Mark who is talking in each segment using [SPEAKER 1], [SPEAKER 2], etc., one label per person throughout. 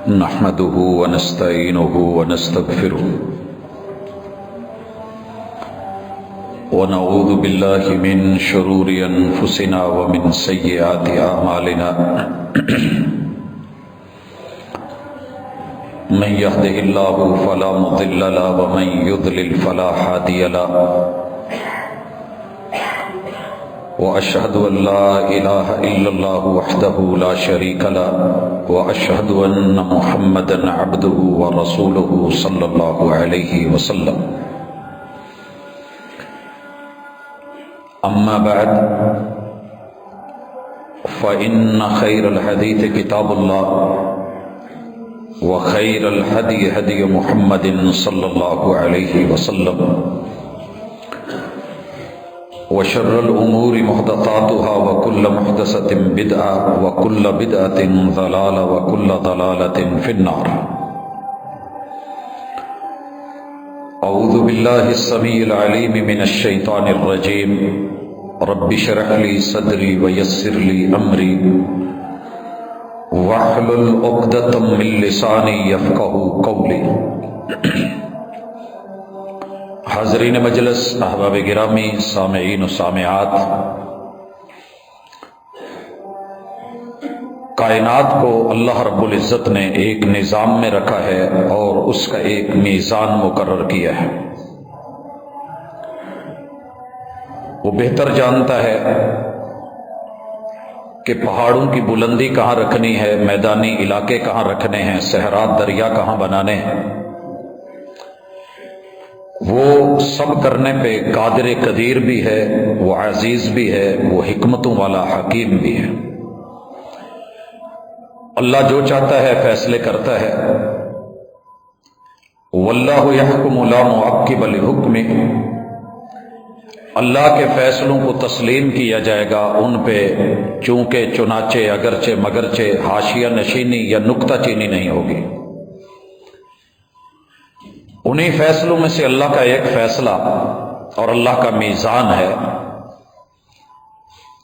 [SPEAKER 1] نحمده ونستعينه ونستغفره ونعوذ بالله من شرور أنفسنا ومن سيئات أعمالنا من يهده الله فلا مضل له ومن يضلل فلا هادي له وأشهد أن لا إله إلا الله وحده لا شريك له وأشهد أن محمدا عبده ورسوله صلى الله عليه وسلم أما بعد فإن خير الحديث كتاب الله وخير الهدي هدي محمد صلى الله عليه وسلم وشر الأمور محدثاتها وكل محدثة بدعة وكل بدعة ضلالة وكل ضلالة في النار. أعوذ بالله السميع العليم من الشيطان الرجيم. رب اشرح لي صدري ويسر لي أمري واحلل عقدة من لساني يفقهوا قولي. حاضرین مجلس، احباب گرامی، سامعین و سامعات، کائنات کو اللہ رب العزت نے ایک نظام میں رکھا ہے اور اس کا ایک میزان مقرر کیا ہے. وہ بہتر جانتا ہے کہ پہاڑوں کی بلندی کہاں رکھنی ہے، میدانی علاقے کہاں رکھنے ہیں، صحرا دریا کہاں بنانے ہیں. وہ سب کرنے پہ قادر قدیر بھی ہے، وہ عزیز بھی ہے، وہ حکمتوں والا حکیم بھی ہے. اللہ جو چاہتا ہے فیصلے کرتا ہے. واللہ یحکم لا معقب لحکمہ، اللہ کے فیصلوں کو تسلیم کیا جائے گا، ان پہ چونکہ چنانچہ اگرچہ مگرچہ حاشیہ نشینی یا نکتہ چینی نہیں ہوگی. انہی فیصلوں میں سے اللہ کا ایک فیصلہ اور اللہ کا میزان ہے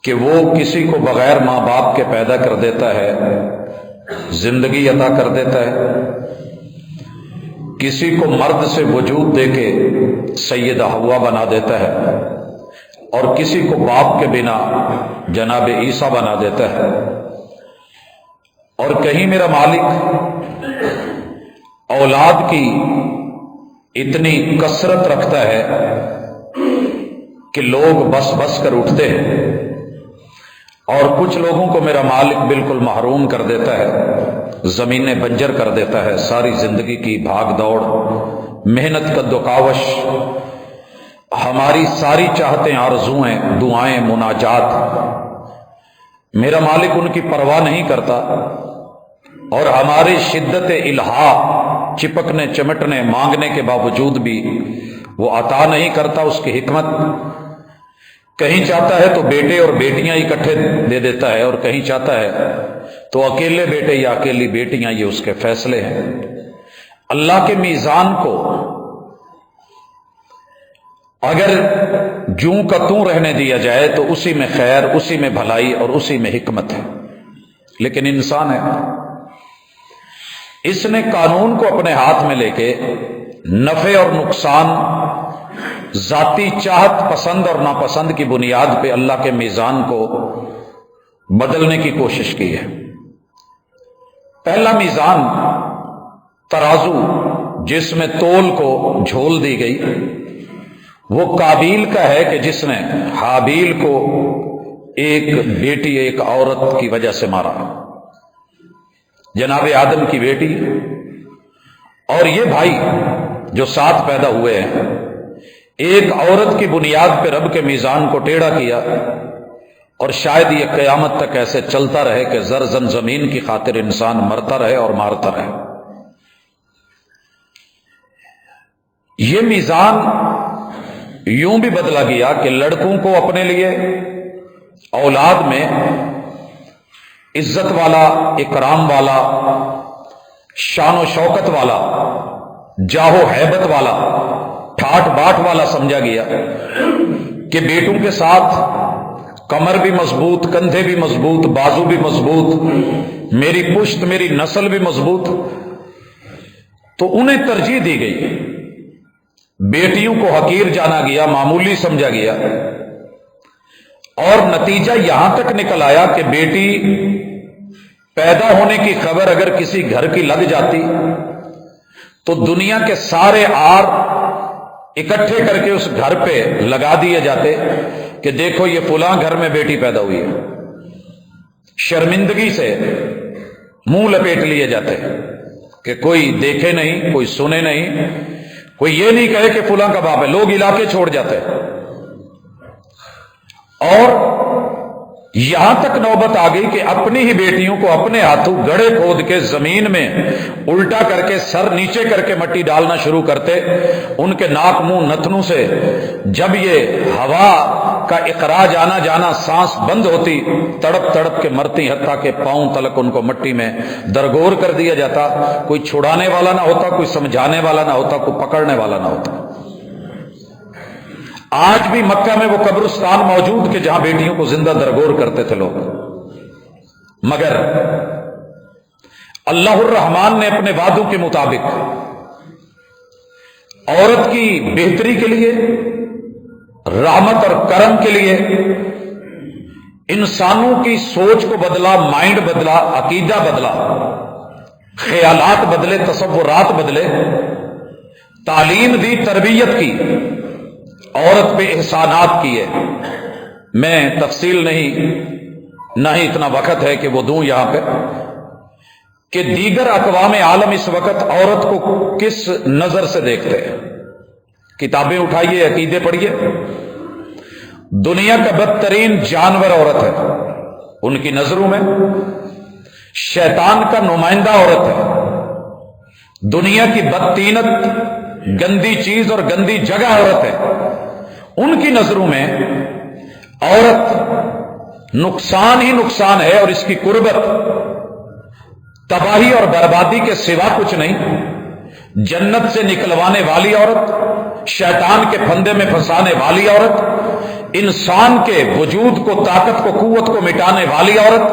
[SPEAKER 1] کہ وہ کسی کو بغیر ماں باپ کے پیدا کر دیتا ہے، زندگی عطا کر دیتا ہے، کسی کو مرد سے وجود دے کے سیدہ حوا بنا دیتا ہے، اور کسی کو باپ کے بنا جناب عیسیٰ بنا دیتا ہے. اور کہیں میرا مالک اولاد کی اتنی کثرت رکھتا ہے کہ لوگ بس بس کر اٹھتے ہیں، اور کچھ لوگوں کو میرا مالک بالکل محروم کر دیتا ہے، زمینیں بنجر کر دیتا ہے. ساری زندگی کی بھاگ دوڑ، محنت کا دکاوش، ہماری ساری چاہتیں، آرزوئیں، دعائیں، مناجات، میرا مالک ان کی پرواہ نہیں کرتا، اور ہماری شدت الہا، چپکنے چمٹنے مانگنے کے باوجود بھی وہ عطا نہیں کرتا. اس کی حکمت کہیں چاہتا ہے تو بیٹے اور بیٹیاں اکٹھے دے دیتا ہے، اور کہیں چاہتا ہے تو اکیلے بیٹے یا اکیلی بیٹیاں. یہ اس کے فیصلے ہیں. اللہ کے میزان کو اگر جوں کا توں رہنے دیا جائے تو اسی میں خیر، اسی میں بھلائی اور اسی میں حکمت ہے. لیکن انسان ہے، اس نے قانون کو اپنے ہاتھ میں لے کے نفع اور نقصان، ذاتی چاہت، پسند اور ناپسند کی بنیاد پہ اللہ کے میزان کو بدلنے کی کوشش کی ہے. پہلا میزان ترازو، جس میں تول کو جھول دی گئی، وہ قابیل کا ہے کہ جس نے حابیل کو ایک بیٹی، ایک عورت کی وجہ سے مارا، جناب آدم کی بیٹی. اور یہ بھائی جو ساتھ پیدا ہوئے ہیں، ایک عورت کی بنیاد پہ رب کے میزان کو ٹیڑھا کیا، اور شاید یہ قیامت تک ایسے چلتا رہے کہ زرزن زمین کی خاطر انسان مرتا رہے اور مارتا رہے. یہ میزان یوں بھی بدلا گیا کہ لڑکوں کو اپنے لیے اولاد میں عزت والا، اکرام والا، شان و شوکت والا، جاہ و ہیبت والا، ٹھاٹ باٹ والا سمجھا گیا کہ بیٹوں کے ساتھ کمر بھی مضبوط، کندھے بھی مضبوط، بازو بھی مضبوط، میری پشت، میری نسل بھی مضبوط، تو انہیں ترجیح دی گئی۔ بیٹیوں کو حقیر جانا گیا، معمولی سمجھا گیا، اور نتیجہ یہاں تک نکل آیا کہ بیٹی پیدا ہونے کی خبر اگر کسی گھر کی لگ جاتی تو دنیا کے سارے آر اکٹھے کر کے اس گھر پہ لگا دیے جاتے کہ دیکھو یہ فلاں گھر میں بیٹی پیدا ہوئی ہے۔ شرمندگی سے منہ لپیٹ لیے جاتے کہ کوئی دیکھے نہیں، کوئی سنے نہیں، کوئی یہ نہیں کہے کہ فلاں کا باپ ہے، لوگ علاقے چھوڑ جاتے۔ اور یہاں تک نوبت آ گئی کہ اپنی ہی بیٹیوں کو اپنے ہاتھوں گڑھے کھود کے زمین میں الٹا کر کے سر نیچے کر کے مٹی ڈالنا شروع کرتے۔ ان کے ناک منہ نتنوں سے جب یہ ہوا کا اخراج آنا جانا سانس بند ہوتی، تڑپ تڑپ کے مرتی، حتیٰ کہ پاؤں تلک ان کو مٹی میں درگور کر دیا جاتا۔ کوئی چھڑانے والا نہ ہوتا، کوئی سمجھانے والا نہ ہوتا، کوئی پکڑنے والا نہ ہوتا۔ آج بھی مکہ میں وہ قبرستان موجود کہ جہاں بیٹیوں کو زندہ درگور کرتے تھے لوگ، مگر اللہ الرحمان نے اپنے وعدوں کے مطابق عورت کی بہتری کے لیے، رحمت اور کرم کے لیے انسانوں کی سوچ کو بدلا، مائنڈ بدلا، عقیدہ بدلا، خیالات بدلے، تصورات بدلے، تعلیم دی، تربیت کی، عورت پہ احسانات کیے۔ میں تفصیل نہ ہی اتنا وقت ہے کہ وہ دوں یہاں پہ کہ دیگر اقوام عالم اس وقت عورت کو کس نظر سے دیکھتے ہیں۔ کتابیں اٹھائیے، عقیدے پڑھیے، دنیا کا بدترین جانور عورت ہے ان کی نظروں میں، شیطان کا نمائندہ عورت ہے، دنیا کی بدتینت، گندی چیز اور گندی جگہ عورت ہے۔ ان کی نظروں میں عورت نقصان ہی نقصان ہے، اور اس کی قربت تباہی اور بربادی کے سوا کچھ نہیں۔ جنت سے نکلوانے والی عورت، شیطان کے پھندے میں پھنسانے والی عورت، انسان کے وجود کو، طاقت کو، قوت کو مٹانے والی عورت،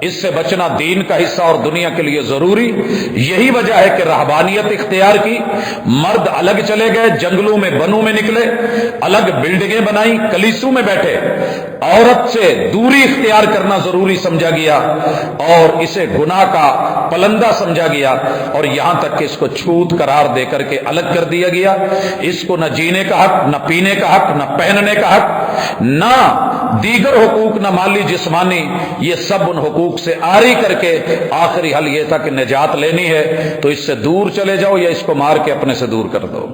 [SPEAKER 1] اس سے بچنا دین کا حصہ اور دنیا کے لیے ضروری۔ یہی وجہ ہے کہ رہبانیت اختیار کی، مرد الگ چلے گئے، جنگلوں میں، بنوں میں نکلے، الگ بلڈنگیں بنائی، کلیسوں میں بیٹھے۔ عورت سے دوری اختیار کرنا ضروری سمجھا گیا اور اسے گناہ کا پلندہ سمجھا گیا، اور یہاں تک کہ اس کو چھوت قرار دے کر کے الگ کر دیا گیا۔ اس کو نہ جینے کا حق، نہ پینے کا حق، نہ پہننے کا حق، نہ دیگر حقوق، نہ مالی جسمانی، یہ سب ان حقوق سے آری کر کے آخری حل یہ تھا کہ نجات لینی ہے تو اس سے دور چلے جاؤ یا اس کو مار کے اپنے سے دور کر دو۔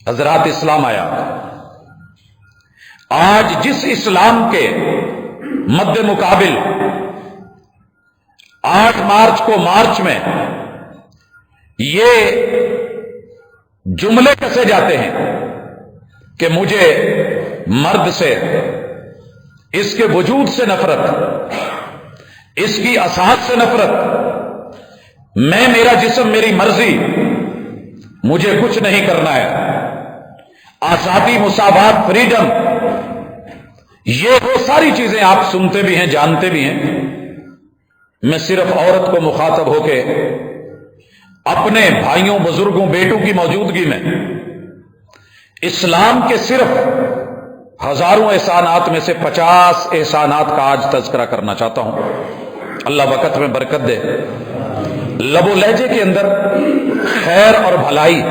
[SPEAKER 1] حضرات، اسلام آیا۔ آج جس اسلام کے مد مقابل 8 مارچ کو مارچ میں یہ جملے کسے جاتے ہیں کہ مجھے مرد سے، اس کے وجود سے نفرت، اس کی اساس سے نفرت، میں، میرا جسم، میری مرضی، مجھے کچھ نہیں کرنا ہے، آزادی، مساوات، فریڈم، یہ وہ ساری چیزیں آپ سنتے بھی ہیں، جانتے بھی ہیں۔ میں صرف عورت کو مخاطب ہو کے اپنے بھائیوں، بزرگوں، بیٹوں کی موجودگی میں اسلام کے صرف ہزاروں احسانات میں سے 50 احسانات کا آج تذکرہ کرنا چاہتا ہوں۔ اللہ وقت میں برکت دے۔ لب و لہجے کے اندر خیر اور بھلائی،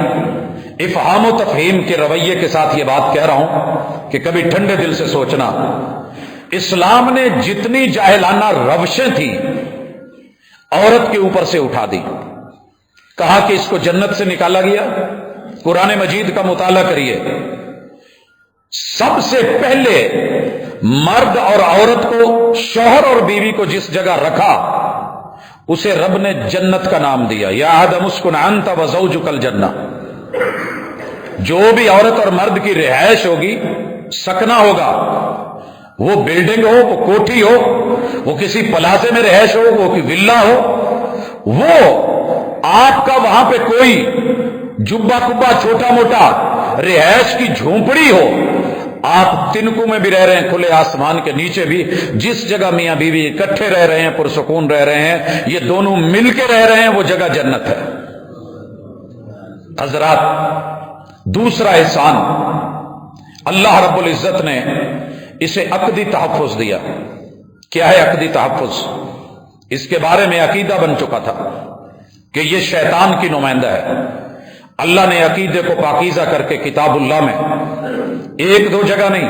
[SPEAKER 1] افہام و تفہیم کے رویے کے ساتھ یہ بات کہہ رہا ہوں کہ کبھی ٹھنڈے دل سے سوچنا، اسلام نے جتنی جاہلانہ روشیں تھیں عورت کے اوپر سے اٹھا دی۔ کہا کہ اس کو جنت سے نکالا گیا۔ قرآن مجید کا مطالعہ کریے، سب سے پہلے مرد اور عورت کو، شوہر اور بیوی کو جس جگہ رکھا اسے رب نے جنت کا نام دیا۔ یا آدم اسکن انت وزوجک الجنہ۔ جو بھی عورت اور مرد کی رہائش ہوگی، سکنا ہوگا، وہ بلڈنگ ہو، وہ کوٹھی ہو، وہ کسی پلازے میں رہائش ہو، وہ کوئی ولا ہو، وہ آپ کا وہاں پہ کوئی جبہ کبا چھوٹا موٹا رہائش کی جھونپڑی ہو، آپ تنکوں میں بھی رہ رہے ہیں، کھلے آسمان کے نیچے بھی، جس جگہ میاں بیوی اکٹھے رہ رہے ہیں، پرسکون رہ رہے ہیں، یہ دونوں مل کے رہ رہے ہیں، وہ جگہ جنت ہے۔ حضرات، دوسرا احسان اللہ رب العزت نے اسے عقدی تحفظ دیا۔ کیا ہے عقدی تحفظ؟ اس کے بارے میں عقیدہ بن چکا تھا کہ یہ شیطان کی نمائندہ ہے۔ اللہ نے عقیدے کو پاکیزہ کر کے کتاب اللہ میں ایک دو جگہ نہیں،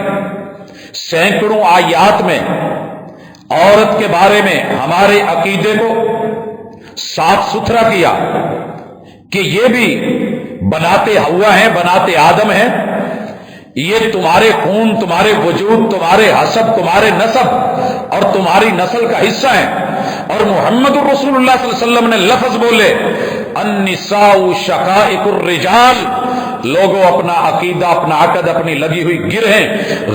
[SPEAKER 1] سینکڑوں آیات میں عورت کے بارے میں ہمارے عقیدے کو صاف ستھرا کیا کہ یہ بھی بناتے ہوا ہیں، بناتے آدم ہیں، یہ تمہارے خون، تمہارے وجود، تمہارے حسب، تمہارے نسب اور تمہاری نسل کا حصہ ہے۔ اور محمد رسول اللہ صلی اللہ علیہ وسلم نے لفظ بولے، النساء شقائق الرجال۔ لوگوں، اپنا عقیدہ، اپنا عقد، اپنی لگی ہوئی گرہیں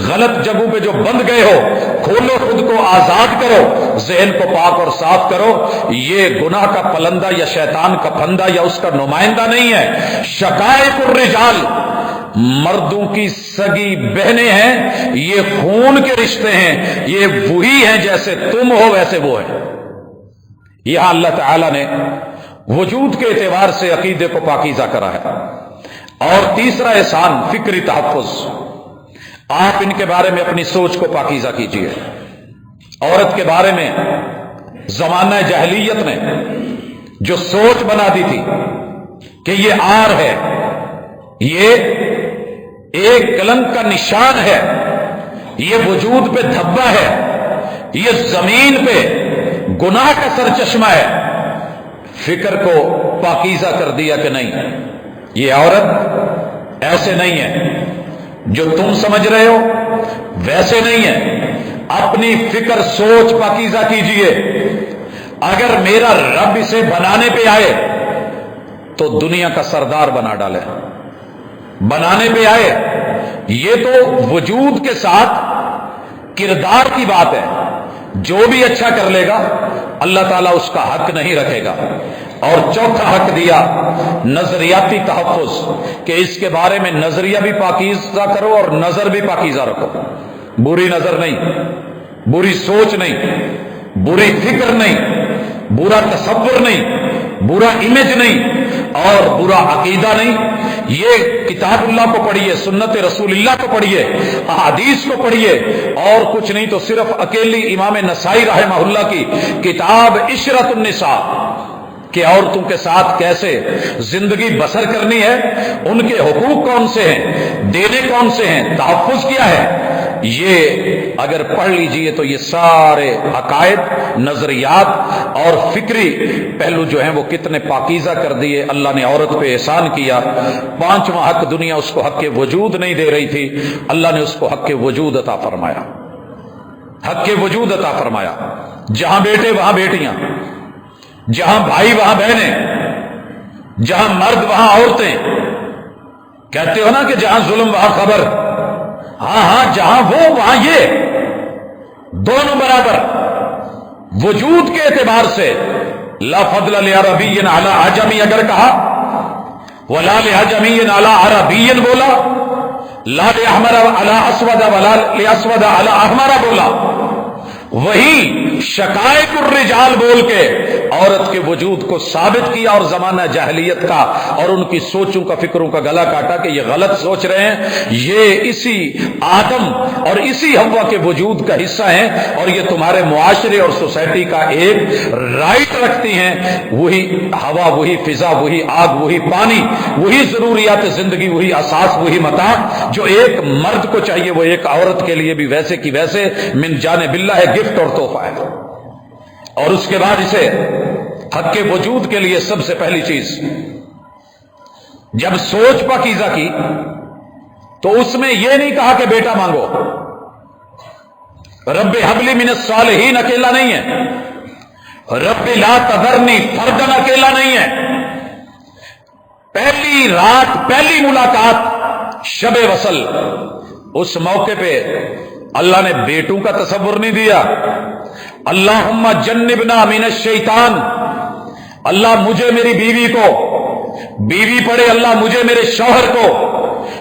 [SPEAKER 1] غلط جگہوں پہ جو بند گئے ہو، کھولو، خود کو آزاد کرو، ذہن کو پاک اور صاف کرو۔ یہ گناہ کا پلندہ یا شیطان کا پھندہ یا اس کا نمائندہ نہیں ہے۔ شقائق الرجال مردوں کی سگی بہنیں ہیں، یہ خون کے رشتے ہیں، یہ وہی ہیں، جیسے تم ہو ویسے وہ ہیں۔ یہاں اللہ تعالی نے وجود کے اعتبار سے عقیدے کو پاکیزہ کرا ہے۔ اور تیسرا احسان فکری تحفظ۔ آپ ان کے بارے میں اپنی سوچ کو پاکیزہ کیجئے۔ عورت کے بارے میں زمانہ جاہلیت نے جو سوچ بنا دی تھی کہ یہ عار ہے، یہ ایک کلنک کا نشان ہے، یہ وجود پہ دھبا ہے، یہ زمین پہ گناہ کا سرچشمہ ہے، فکر کو پاکیزہ کر دیا کہ نہیں، یہ عورت ایسے نہیں ہے، جو تم سمجھ رہے ہو ویسے نہیں ہے۔ اپنی فکر سوچ پاکیزہ کیجئے۔ اگر میرا رب اسے بنانے پہ آئے تو دنیا کا سردار بنا ڈالے، بنانے پہ آئے، یہ تو وجود کے ساتھ کردار کی بات ہے، جو بھی اچھا کر لے گا اللہ تعالیٰ اس کا حق نہیں رکھے گا۔ اور چوتھا حق دیا نظریاتی تحفظ، کہ اس کے بارے میں نظریہ بھی پاکیزہ کرو اور نظر بھی پاکیزہ رکھو۔ بری نظر نہیں، بری سوچ نہیں، بری فکر نہیں، برا تصور نہیں، برا امیج نہیں اور برا عقیدہ نہیں۔ یہ کتاب اللہ کو پڑھیے، سنت رسول اللہ کو پڑھیے، احادیث کو پڑھیے، اور کچھ نہیں تو صرف اکیلی امام نسائی رحمہ اللہ کی کتاب عشرۃ النساء کہ عورتوں کے ساتھ کیسے زندگی بسر کرنی ہے، ان کے حقوق کون سے ہیں، دینے کون سے ہیں، تحفظ کیا ہے، یہ اگر پڑھ لیجئے تو یہ سارے عقائد، نظریات اور فکری پہلو جو ہیں وہ کتنے پاکیزہ کر دیے۔ اللہ نے عورت پہ احسان کیا۔ پانچواں حق، دنیا اس کو حق وجود نہیں دے رہی تھی، اللہ نے اس کو حق وجود عطا فرمایا، حق وجود عطا فرمایا۔ جہاں بیٹے وہاں بیٹیاں، جہاں بھائی وہاں بہنیں، جہاں مرد وہاں عورتیں۔ کہتے ہو نا کہ جہاں ظلم وہاں خبر، ہاں ہاں، جہاں وہ وہاں یہ، دونوں برابر۔ وجود کے اعتبار سے لا فضل لعربی علی عجمی اگر کہا، ولا لعجمی علی عربی بولا، لا لأحمر علی اسود ولا لأسود علی احمر بولا، وہی شقائق الرجال بول کے عورت کے وجود کو ثابت کیا اور زمانہ جاہلیت کا اور ان کی سوچوں کا، فکروں کا گلا کاٹا کہ یہ غلط سوچ رہے ہیں، یہ اسی آدم اور اسی حوا کے وجود کا حصہ ہیں اور یہ تمہارے معاشرے اور سوسائٹی کا ایک رائٹ رکھتی ہیں۔ وہی ہوا، وہی فضا، وہی آگ، وہی پانی، وہی ضروریات زندگی، وہی اساس، وہی متاع جو ایک مرد کو چاہیے وہ ایک عورت کے لیے بھی ویسے کی ویسے من جانب اللہ ہے، گفٹ اور تحفہ ہے۔ اور اس کے بعد اسے حق کے وجود کے لیے سب سے پہلی چیز، جب سوچ پاکیزہ کی تو اس میں یہ نہیں کہا کہ بیٹا مانگو، رب حب لی من الصالحین اکیلا نہیں ہے، رب لا تذرنی فردا اکیلا نہیں ہے۔ پہلی رات، پہلی ملاقات شب وصل، اس موقع پہ اللہ نے بیٹوں کا تصور نہیں دیا۔ اللہم جنبنا من الشیطان، اللہ مجھے میری بیوی کو، بیوی پڑھے اللہ مجھے میرے شوہر کو،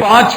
[SPEAKER 1] 5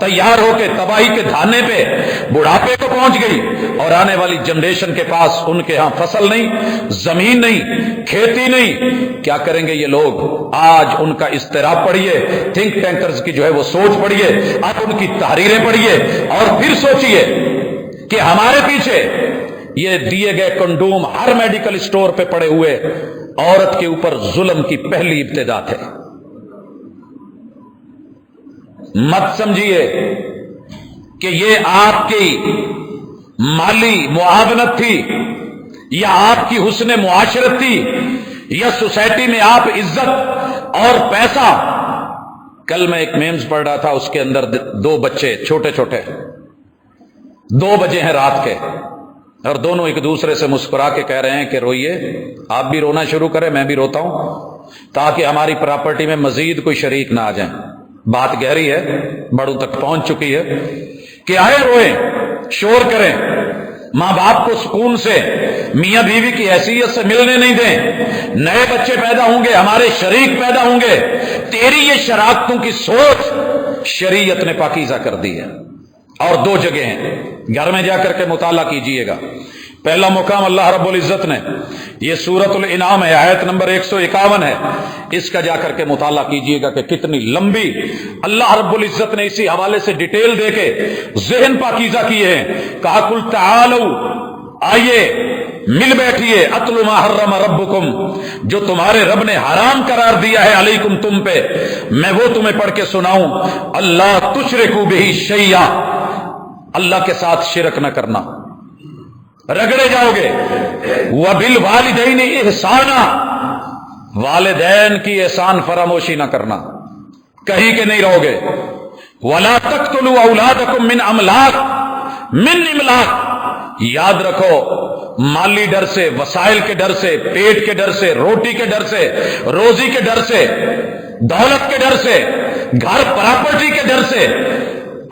[SPEAKER 1] تیار ہو کے تباہی کے دھانے پہ بڑھاپے کو پہنچ گئی، اور آنے والی جنریشن کے پاس ان کے ہاں فصل نہیں، زمین نہیں، کھیتی نہیں، کیا کریں گے یہ لوگ؟ آج ان کا اضطراب پڑھیے، تھنک ٹینکرز کی جو ہے وہ سوچ پڑھیے، اب ان کی تحریریں پڑھیے، اور پھر سوچئے کہ ہمارے پیچھے یہ دیے گئے کنڈوم ہر میڈیکل اسٹور پہ پڑے ہوئے عورت کے اوپر ظلم کی پہلی ابتدا تھے۔ مت سمجھیے کہ یہ آپ کی مالی معاونت تھی، یا آپ کی حسن معاشرت تھی، یا سوسائٹی میں آپ عزت اور پیسہ۔ کل میں ایک میمز پڑھ رہا تھا، اس کے اندر 2 بچے چھوٹے چھوٹے، 2 بجے ہیں رات کے، اور دونوں ایک دوسرے سے مسکرا کے کہہ رہے ہیں کہ روئیے، آپ بھی رونا شروع کریں، میں بھی روتا ہوں، تاکہ ہماری پراپرٹی میں مزید کوئی شریک نہ آ جائیں۔ بات گہری ہے، بڑوں تک پہنچ چکی ہے کہ آئے روئیں، شور کریں، ماں باپ کو سکون سے میاں بیوی کی حیثیت سے ملنے نہیں دیں، نئے بچے پیدا ہوں گے، ہمارے شریک پیدا ہوں گے۔ تیری یہ شراکتوں کی سوچ شریعت نے پاکیزہ کر دی ہے۔ اور 2 جگہ ہیں، گھر میں جا کر کے مطالعہ کیجئے گا۔ پہلا مقام اللہ رب العزت نے، یہ سورۃ الانعام ہے، آیت نمبر 151 ہے، اس کا جا کر کے مطالعہ کیجئے گا کہ کتنی لمبی اللہ رب العزت نے اسی حوالے سے ڈیٹیل دے کے ذہن پاکیزہ کیے ہیں۔ کہا قل تعالوا، آئیے مل بیٹھیے، اتل ما حرم ربکم، جو تمہارے رب نے حرام قرار دیا ہے علیکم تم پہ، میں وہ تمہیں پڑھ کے سناؤں۔ اللہ تشرکوا بہ شیئا، اللہ کے ساتھ شرک نہ کرنا، رگڑے جاؤ گے۔ وبالوالدین احسانا، والدین کی احسان فراموشی نہ کرنا، کہیں کہ نہیں رہو گے۔ ولا تقتلوا اولادکم من املاق، من املاق، یاد رکھو مالی ڈر سے، وسائل کے ڈر سے، پیٹ کے ڈر سے، روٹی کے ڈر سے، روزی کے ڈر سے، دولت کے ڈر سے، گھر پراپرٹی کے ڈر سے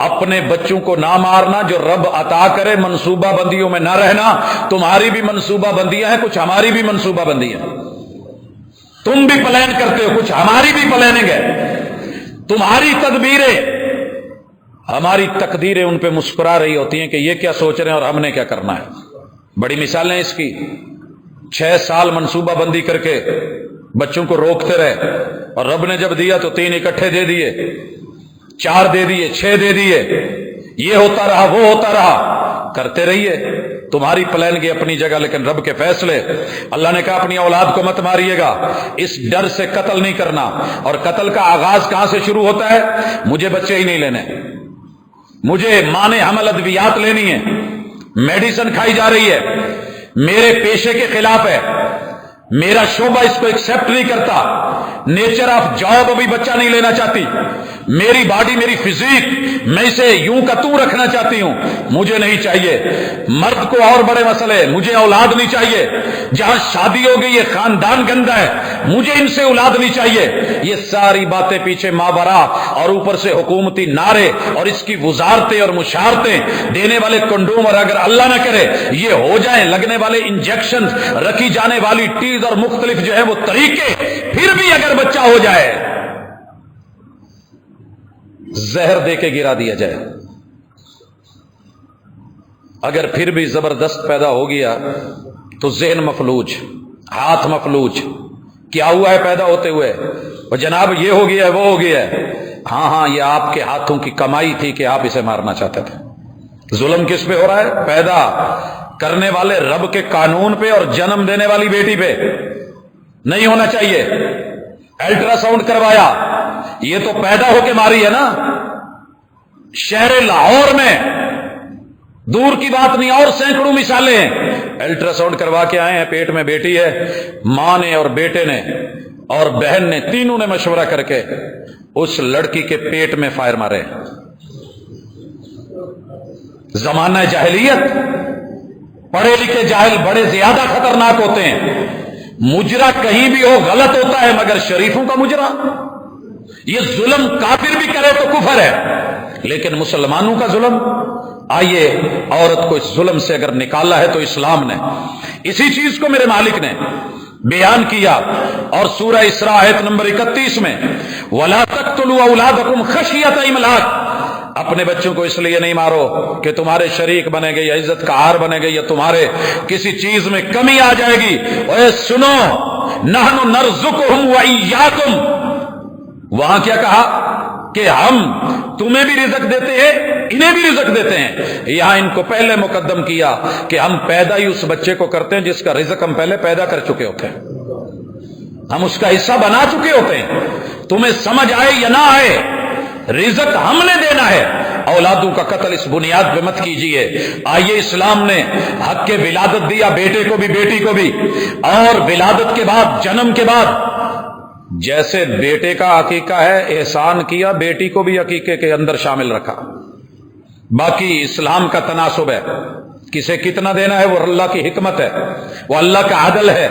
[SPEAKER 1] اپنے بچوں کو نہ مارنا۔ جو رب عطا کرے منصوبہ بندیوں میں نہ رہنا۔ تمہاری بھی منصوبہ بندیاں ہیں، کچھ ہماری بھی منصوبہ بندیاں، تم بھی پلان کرتے ہو، کچھ ہماری بھی پلاننگ ہے۔ تمہاری تدبیریں ہماری تقدیریں ان پہ مسکرا رہی ہوتی ہیں کہ یہ کیا سوچ رہے ہیں اور ہم نے کیا کرنا ہے۔ بڑی مثالیں اس کی، 6 سال منصوبہ بندی کر کے بچوں کو روکتے رہے، اور رب نے جب دیا تو 3 اکٹھے دے دیے، 4 دے دیے، 6 دے دیے، یہ ہوتا رہا وہ ہوتا رہا، کرتے رہیے۔ تمہاری پلاننگ اپنی جگہ، لیکن رب کے فیصلے۔ اللہ نے کہا اپنی اولاد کو مت ماریے گا، اس ڈر سے قتل نہیں کرنا۔ اور قتل کا آغاز کہاں سے شروع ہوتا ہے؟ مجھے بچے ہی نہیں لینے، مجھے مانے حمل ادویات لینی ہے، میڈیسن کھائی جا رہی ہے، میرے پیشے کے خلاف ہے، میرا شعبہ اس کو ایکسپٹ نہیں کرتا، نیچر آف جاب ابھی بچہ نہیں لینا چاہتی، میری باڈی، میری فزیک، میں اسے یوں کا توں رکھنا چاہتی ہوں، مجھے نہیں چاہیے۔ مرد کو اور بڑے مسئلے، مجھے اولاد نہیں چاہیے، جہاں شادی ہو گئی یہ خاندان گندا ہے، مجھے ان سے اولاد نہیں چاہیے۔ یہ ساری باتیں پیچھے ماورا، اور اوپر سے حکومتی نعرے اور اس کی وزارتیں اور مشارتیں دینے والے کنڈوم، اور اگر اللہ نہ کرے یہ ہو جائیں، لگنے والے انجیکشن، رکھی جانے والی ٹیز اور مختلف جو ہے وہ طریقے، پھر بھی اگر بچہ ہو جائے زہر دے کے گرا دیا جائے، اگر پھر بھی زبردست پیدا ہو گیا تو ذہن مفلوج، ہاتھ مفلوج، کیا ہوا ہے پیدا ہوتے ہوئے؟ اور جناب یہ ہو گیا ہے وہ ہو گیا ہے۔ ہاں یہ آپ کے ہاتھوں کی کمائی تھی کہ آپ اسے مارنا چاہتے تھے۔ ظلم کس پہ ہو رہا ہے؟ پیدا کرنے والے رب کے قانون پہ اور جنم دینے والی بیٹی پہ نہیں ہونا چاہیے۔ الٹرا ساؤنڈ کروایا، یہ تو پیدا ہو کے ماری ہے نا۔ شہر لاہور میں، دور کی بات نہیں، اور سینکڑوں مثالیں ہیں، الٹرا ساؤنڈ کروا کے آئے ہیں، پیٹ میں بیٹی ہے، ماں نے اور بیٹے نے اور بہن نے، تینوں نے مشورہ کر کے اس لڑکی کے پیٹ میں فائر مارے۔ زمانہ جاہلیت، پڑھے لکھے جاہل بڑے زیادہ خطرناک ہوتے ہیں۔ مجرا کہیں بھی ہو غلط ہوتا ہے، مگر شریفوں کا مجرا، یہ ظلم کافر بھی کرے تو کفر ہے، لیکن مسلمانوں کا ظلم، آئیے عورت کو اس ظلم سے اگر نکالا ہے تو اسلام نے اسی چیز کو میرے مالک نے بیان کیا۔ اور سورہ اسراء آیت نمبر 31 میں وَلَا تَقْتُلُوا أَوْلَادَكُمْ خَشْيَةَ إِمْلَاقٍ، اپنے بچوں کو اس لیے نہیں مارو کہ تمہارے شریک بنے گے یا عزت کا ہار بنے گے یا تمہارے کسی چیز میں کمی آ جائے گی۔ اے سنو، نحن نرزقہم وإیاکم، وہاں کیا کہا کہ ہم تمہیں بھی رزق دیتے ہیں انہیں بھی رزق دیتے ہیں، یہاں ان کو پہلے مقدم کیا کہ ہم پیدا ہی اس بچے کو کرتے ہیں جس کا رزق ہم پہلے پیدا کر چکے ہوتے ہیں، ہم اس کا حصہ بنا چکے ہوتے ہیں، تمہیں سمجھ آئے یا نہ آئے رزق ہم نے دینا ہے۔ اولادوں کا قتل اس بنیاد پہ مت کیجئے۔ آئیے، اسلام نے حق کے ولادت دیا، بیٹے کو بھی بیٹی کو بھی، اور ولادت کے بعد، جنم کے بعد جیسے بیٹے کا عقیقہ ہے احسان کیا، بیٹی کو بھی عقیقے کے اندر شامل رکھا۔ باقی اسلام کا تناسب ہے، کسے کتنا دینا ہے وہ اللہ کی حکمت ہے، وہ اللہ کا عدل ہے،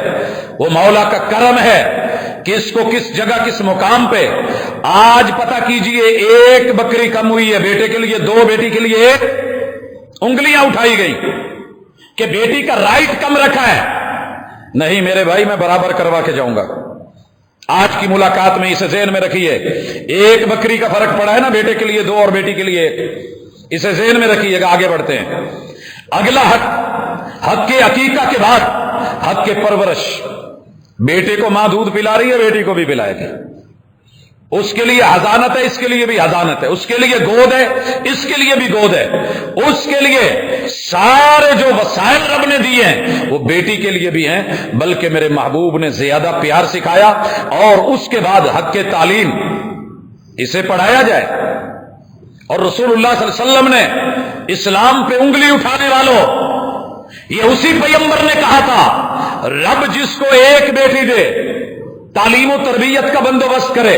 [SPEAKER 1] وہ مولا کا کرم ہے، کس کو کس جگہ کس مقام پہ۔ آج پتہ کیجئے، ایک بکری کم ہوئی ہے بیٹے کے لیے، دو بیٹی کے لیے ایک، انگلیاں اٹھائی گئی کہ بیٹی کا رائٹ کم رکھا ہے۔ نہیں میرے بھائی، میں برابر کروا کے جاؤں گا۔ آج کی ملاقات میں اسے ذہن میں رکھیے، ایک بکری کا فرق پڑا ہے نا، بیٹے کے لیے دو اور بیٹی کے لیے ایک، اسے ذہن میں رکھیے گا۔ آگے بڑھتے ہیں۔ اگلا حق، حق کے عقیقہ کے بعد حق کے پرورش۔ بیٹے کو ماں دودھ پلا رہی ہے، بیٹی کو بھی پلائے گی، اس کے لیے حضانت ہے، اس کے لیے بھی حضانت ہے، اس کے لیے گود ہے، اس کے لیے بھی گود ہے، اس کے لیے سارے جو وسائل رب نے دیے ہیں وہ بیٹی کے لیے بھی ہیں، بلکہ میرے محبوب نے زیادہ پیار سکھایا۔ اور اس کے بعد حق کے تعلیم، اسے پڑھایا جائے۔ اور رسول اللہ صلی اللہ علیہ وسلم نے اسلام پہ انگلی اٹھانے والوں، یہ اسی پیغمبر نے کہا تھا، رب جس کو ایک بیٹی دے تعلیم و تربیت کا بندوبست کرے،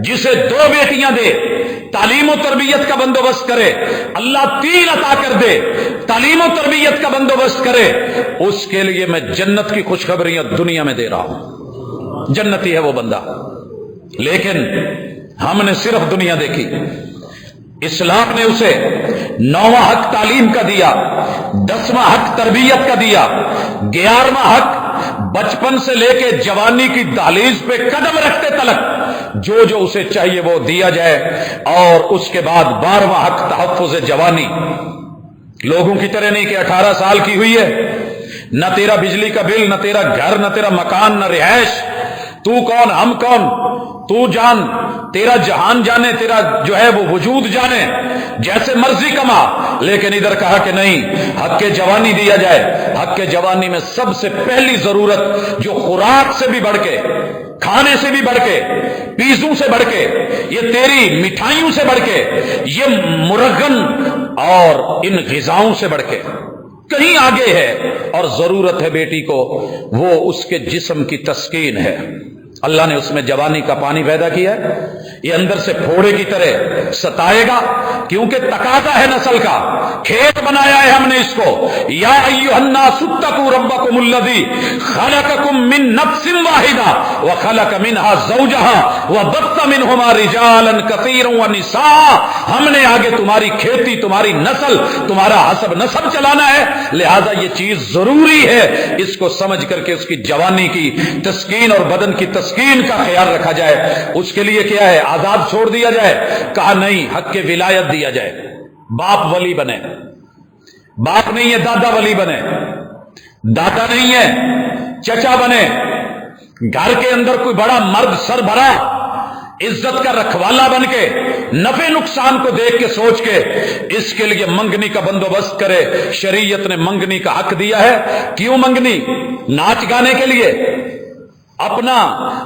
[SPEAKER 1] جسے دو بیٹیاں دے تعلیم و تربیت کا بندوبست کرے، اللہ 3 عطا کر دے تعلیم و تربیت کا بندوبست کرے، اس کے لیے میں جنت کی خوشخبریاں دنیا میں دے رہا ہوں، جنتی ہے وہ بندہ۔ لیکن ہم نے صرف دنیا دیکھی، اسلام نے اسے 9واں حق تعلیم کا دیا، 10واں حق تربیت کا دیا، 11واں حق بچپن سے لے کے جوانی کی دہلیز پہ قدم رکھتے تلک جو جو اسے چاہیے وہ دیا جائے، اور اس کے بعد 12واں حق تحفظ جوانی۔ لوگوں کی طرح نہیں کہ 18 سال کی ہوئی ہے، نہ تیرا بجلی کا بل، نہ تیرا گھر، نہ تیرا مکان، نہ رہائش، تو کون ہم کون، تو جان، تیرا جہان جانے، تیرا جو ہے وہ وجود جانے، جیسے مرضی کما۔ لیکن ادھر کہا کہ نہیں، حق کے جوانی دیا جائے۔ حق کے جوانی میں سب سے پہلی ضرورت جو خوراک سے بھی بڑھ کے، کھانے سے بھی بڑھ کے، پیزوں سے بڑھ کے، یہ تیری مٹھائیوں سے بڑھ کے، یہ مرغن اور ان غذاؤں سے بڑھ کے کہیں آگے ہے، اور ضرورت ہے بیٹی کو، وہ اس کے جسم کی تسکین ہے۔ اللہ نے اس میں جوانی کا پانی پیدا کیا ہے، یہ اندر سے پھوڑے کی طرح ستائے گا، کیونکہ تقاضا ہے نسل کا، کھیت بنایا ہے ہم نے اس کو۔ یا ایھا الناس اتقوا ربکم الذی خلقکم من نفس واحدہ وخلق منها زوجها وبث منہما رجالا کثیرا ونساء۔ ہم نے آگے تمہاری کھیتی، تمہاری نسل، تمہارا حسب نسب چلانا ہے، لہذا یہ چیز ضروری ہے، اس کو سمجھ کر کے اس کی جوانی کی تسکین اور بدن کی تسکین کا خیال رکھا جائے۔ اس کے لیے کیا ہے؟ آزاد چھوڑ دیا جائے؟ کہا نہیں، حق کے ولایت دیا جائے، باپ ولی بنے، باپ نہیں ہے دادا ولی بنے، دادا نہیں ہے چچا بنے، گھر کے اندر کوئی بڑا مرد سربراہ عزت کا رکھوالا بن کے نفع نقصان کو دیکھ کے سوچ کے اس کے لیے منگنی کا بندوبست کرے۔ شریعت نے منگنی کا حق دیا ہے۔ کیوں منگنی؟ ناچ گانے کے لیے، اپنا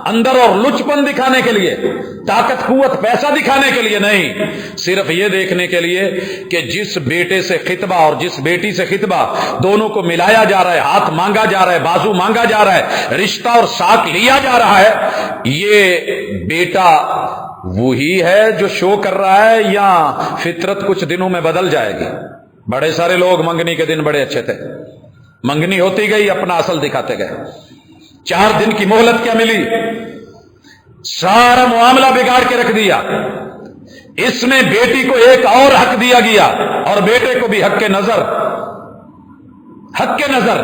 [SPEAKER 1] اندر اور لچپن دکھانے کے لیے، طاقت قوت پیسہ دکھانے کے لیے نہیں، صرف یہ دیکھنے کے لیے کہ جس بیٹے سے خطبہ اور جس بیٹی سے خطبہ دونوں کو ملایا جا رہا ہے، ہاتھ مانگا جا رہا ہے، بازو مانگا جا رہا ہے، رشتہ اور ساک لیا جا رہا ہے، یہ بیٹا وہی ہے جو شو کر رہا ہے یا فطرت کچھ دنوں میں بدل جائے گی؟ بڑے سارے لوگ منگنی کے دن بڑے اچھے تھے، منگنی ہوتی گئی، اپنا اصل دکھاتے گئے، 4 دن کی مہلت کیا ملی، سارا معاملہ بگاڑ کے رکھ دیا۔ اس میں بیٹی کو ایک اور حق دیا گیا اور بیٹے کو بھی حق کے نظر، حق کے نظر۔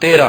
[SPEAKER 1] 13,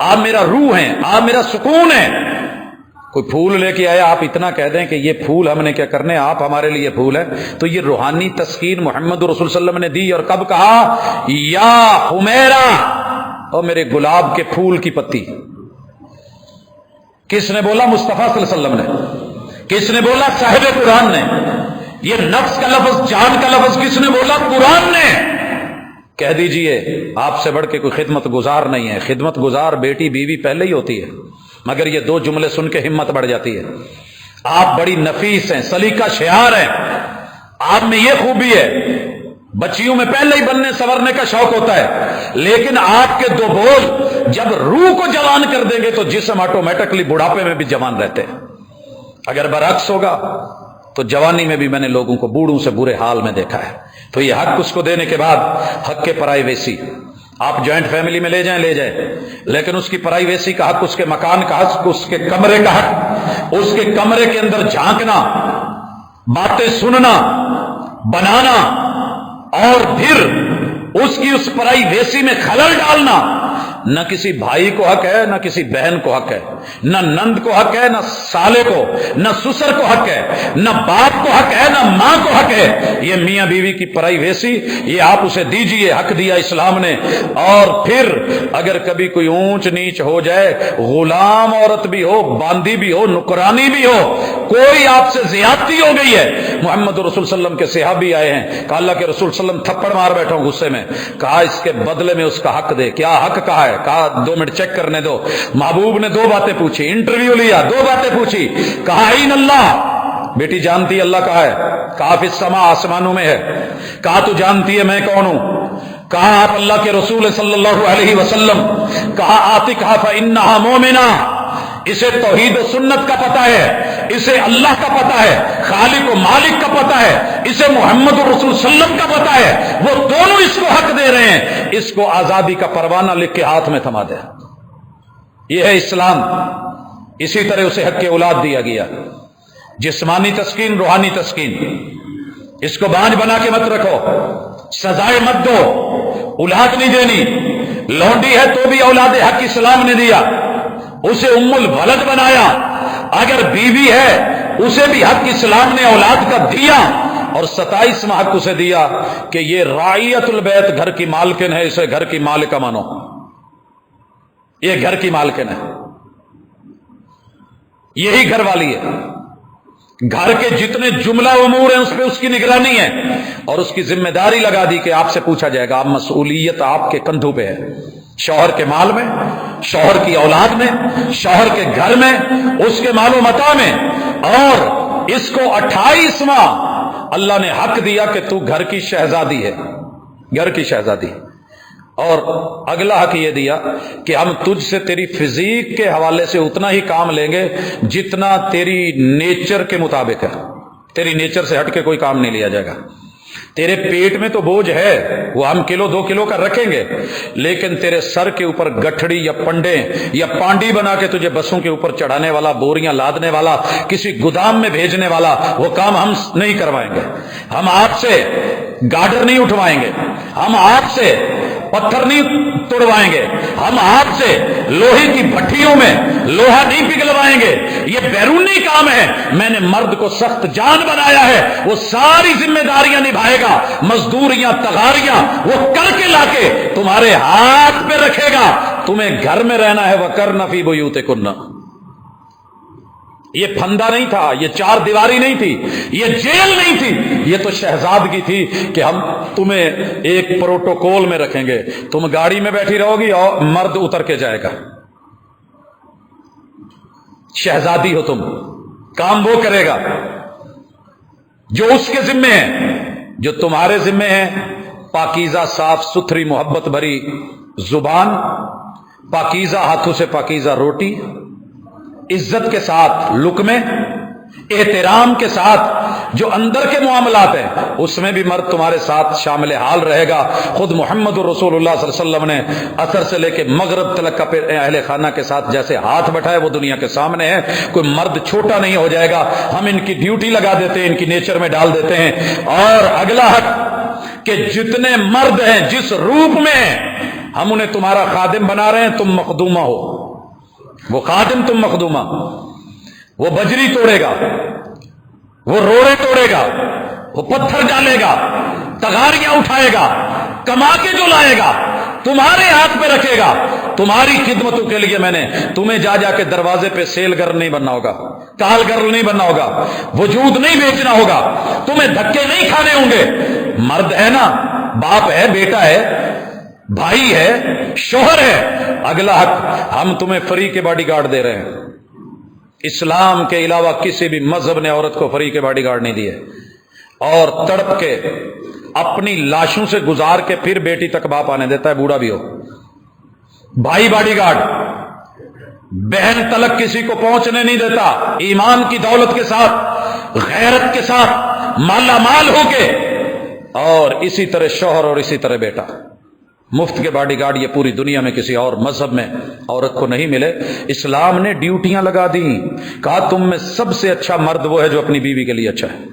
[SPEAKER 1] آپ میرا روح ہیں، آپ میرا سکون ہیں۔ کوئی پھول لے کے آیا، آپ اتنا کہہ دیں کہ یہ پھول ہم نے کیا کرنے، آپ ہمارے لیے پھول ہے، تو یہ روحانی تسکین محمد رسول صلی اللہ علیہ وسلم نے دی۔ اور کب کہا؟ یا حمیرہ، اور میرے گلاب کے پھول کی پتی۔ کس نے بولا؟ مصطفیٰ صلی اللہ علیہ وسلم نے۔ کس نے بولا؟ صاحب قرآن نے۔ یہ نفس کا لفظ، جان کا لفظ کس نے بولا؟ قرآن نے۔ کہہ دیجئے آپ سے بڑھ کے کوئی خدمت گزار نہیں ہے۔ خدمت گزار بیٹی بیوی پہلے ہی ہوتی ہے، مگر یہ دو جملے سن کے ہمت بڑھ جاتی ہے۔ آپ بڑی نفیس ہیں، سلیقہ شعار ہیں، آپ میں یہ خوبی ہے، بچیوں میں پہلے ہی بننے سنورنے کا شوق ہوتا ہے، لیکن آپ کے دو بول جب روح کو جوان کر دیں گے تو جسم آٹومیٹکلی بڑھاپے میں بھی جوان رہتے ہیں۔ اگر برعکس ہوگا تو جوانی میں بھی میں نے لوگوں کو بوڑھوں سے برے حال میں دیکھا ہے۔ تو یہ حق اس کو دینے کے بعد حق کے پرائیویسی، آپ جوائنٹ فیملی میں لے جائیں، لیکن اس کی پرائیویسی کا حق، اس کے مکان کا حق، اس کے کمرے کا حق، اس کے کمرے کے اندر جھانکنا، باتیں سننا، بنانا، اور پھر اس کی اس پرائیویسی میں خلل ڈالنا، نہ کسی بھائی کو حق ہے، نہ کسی بہن کو حق ہے، نہ نند کو حق ہے، نہ سالے کو، نہ سسر کو حق ہے، نہ باپ کو حق ہے، نہ ماں کو حق ہے۔ یہ میاں بیوی کی پرائیویسی، یہ آپ اسے دیجئے، حق دیا اسلام نے۔ اور پھر اگر کبھی کوئی اونچ نیچ ہو جائے، غلام عورت بھی ہو، باندی بھی ہو، نکرانی بھی ہو، کوئی آپ سے زیادتی ہو گئی ہے، محمد رسول صلی اللہ علیہ وسلم کے صحابی آئے ہیں، کہا اللہ کے رسول صلی اللہ علیہ وسلم تھپڑ مار بیٹھا ہوں غصے میں، کہا اس کے بدلے میں اس کا حق دے۔ کیا حق کہا ہے؟ کہا 2 منٹ چیک کرنے دو۔ محبوب نے 2 باتیں پوچھی، انٹرویو لیا، 2 باتیں پوچھی، کہا این اللہ، بیٹی جانتی ہے اللہ کہا ہے؟ کہا فی السماء، آسمانوں میں ہے۔ کہا تو جانتی ہے میں کون ہوں؟ کہا آپ اللہ کے رسول صلی اللہ علیہ وسلم۔ کہا آتقھا فانھا مومنہ، اسے توحید و سنت کا پتہ ہے، اسے اللہ کا پتہ ہے، خالق و مالک کا پتہ ہے، اسے محمد رسول صلی اللہ علیہ وسلم کا پتہ ہے، وہ دونوں اس کو حق دے رہے ہیں، اس کو آزادی کا پروانہ لکھ کے ہاتھ میں تھما دے۔ یہ ہے اسلام۔ اسی طرح اسے حق اولاد دیا گیا، جسمانی تسکین، روحانی تسکین۔ اس کو بانجھ بنا کے مت رکھو، سزائے مت دو، اولاد نہیں دینی۔ لونڈی ہے تو بھی اولاد حق اسلام نے دیا، اسے ام الولد بنایا۔ اگر بیوی ہے اسے بھی حق اسلام نے اولاد کا دیا، اور 27واں حق اسے دیا کہ یہ رعیت البیت، گھر کی مالکن ہے، اسے گھر کی مالکہ مانو، یہ گھر کی مالکن ہے، یہی گھر والی ہے۔ گھر کے جتنے جملہ امور ہیں اس پہ اس کی نگرانی ہے، اور اس کی ذمہ داری لگا دی کہ آپ سے پوچھا جائے گا، آپ مسئولیت آپ کے کندھوں پہ ہے، شوہر کے مال میں، شوہر کی اولاد میں، شوہر کے گھر میں، اس کے مال و متاع میں۔ اور اس کو 28واں اللہ نے حق دیا کہ تو گھر کی شہزادی ہے، گھر کی شہزادی۔ اور اگلا حق یہ دیا کہ ہم تجھ سے تیری فزیک کے حوالے سے اتنا ہی کام لیں گے جتنا تیری نیچر کے مطابق ہے، تیری نیچر سے ہٹ کے کوئی کام نہیں لیا جائے گا۔ تیرے پیٹ میں تو بوجھ ہے، وہ ہم 1-2 کلو کا رکھیں گے، لیکن تیرے سر کے اوپر گٹھڑی یا پنڈے یا پانڈی بنا کے تجھے بسوں کے اوپر چڑھانے والا، بوریاں لادنے والا، کسی گودام میں بھیجنے والا، وہ کام ہم نہیں کروائیں گے۔ ہم آپ سے گارڈر نہیں اٹھوائیں گے، ہم آپ سے پتھر نہیں توڑوائیں گے، ہم آپ سے لوہے کی بھٹیوں میں لوہا نہیں پگھلوائیں گے۔ یہ بیرونی کام ہے، میں نے مرد کو سخت جان بنایا ہے، وہ ساری ذمہ داریاں نبھائے گا، مزدوریاں، تغاریاں وہ کر کے لا کے تمہارے ہاتھ پہ رکھے گا۔ تمہیں گھر میں رہنا ہے، وَقَرْنَ فِي بُيُوتِكُنَّ۔ یہ پھندا نہیں تھا، یہ 4 دیواری نہیں تھی، یہ جیل نہیں تھی، یہ تو شہزادگی تھی کہ ہم تمہیں ایک پروٹوکول میں رکھیں گے، تم گاڑی میں بیٹھی رہو گی اور مرد اتر کے جائے گا، شہزادی ہو تم، کام وہ کرے گا جو اس کے ذمے ہے، جو تمہارے ذمے ہے۔ پاکیزہ، صاف ستھری، محبت بھری زبان، پاکیزہ ہاتھوں سے پاکیزہ روٹی، عزت کے ساتھ لقمے، احترام کے ساتھ جو اندر کے معاملات ہیں اس میں بھی مرد تمہارے ساتھ شامل حال رہے گا۔ خود محمد رسول اللہ صلی اللہ علیہ وسلم نے عصر سے لے کے مغرب تلک کا اہل خانہ کے ساتھ جیسے ہاتھ بٹھائے وہ دنیا کے سامنے ہے، کوئی مرد چھوٹا نہیں ہو جائے گا۔ ہم ان کی ڈیوٹی لگا دیتے ہیں، ان کی نیچر میں ڈال دیتے ہیں۔ اور اگلا حق کہ جتنے مرد ہیں جس روپ میں ہم انہیں تمہارا خادم بنا رہے ہیں، تم مخدومہ ہو. وہ خادم، تم مخدومہ. وہ بجری توڑے گا، وہ روڑے توڑے گا، وہ پتھر ڈالے گا، تغاریاں اٹھائے گا، کما کے جو لائے گا تمہارے ہاتھ پہ رکھے گا. تمہاری خدمتوں کے لیے میں نے تمہیں جا جا کے دروازے پہ سیل گرل نہیں بننا ہوگا، کال گرل نہیں بننا ہوگا، وجود نہیں بیچنا ہوگا، تمہیں دھکے نہیں کھانے ہوں گے. مرد ہے نا، باپ ہے، بیٹا ہے، بھائی ہے، شوہر ہے. اگلا حق ہم تمہیں فری کے باڈی گارڈ دے رہے ہیں. اسلام کے علاوہ کسی بھی مذہب نے عورت کو فری کے باڈی گارڈ نہیں دیے. اور تڑپ کے اپنی لاشوں سے گزار کے پھر بیٹی تک باپ آنے دیتا ہے، بوڑھا بھی ہو. بھائی باڈی گارڈ، بہن تلک کسی کو پہنچنے نہیں دیتا. ایمان کی دولت کے ساتھ، غیرت کے ساتھ، مالا مال ہو کے. اور اسی طرح شوہر اور اسی طرح بیٹا. مفت کے باڈی گارڈ یہ پوری دنیا میں کسی اور مذہب میں عورت کو نہیں ملے. اسلام نے ڈیوٹیاں لگا دیں، کہا تم میں سب سے اچھا مرد وہ ہے جو اپنی بیوی کے لیے اچھا ہے.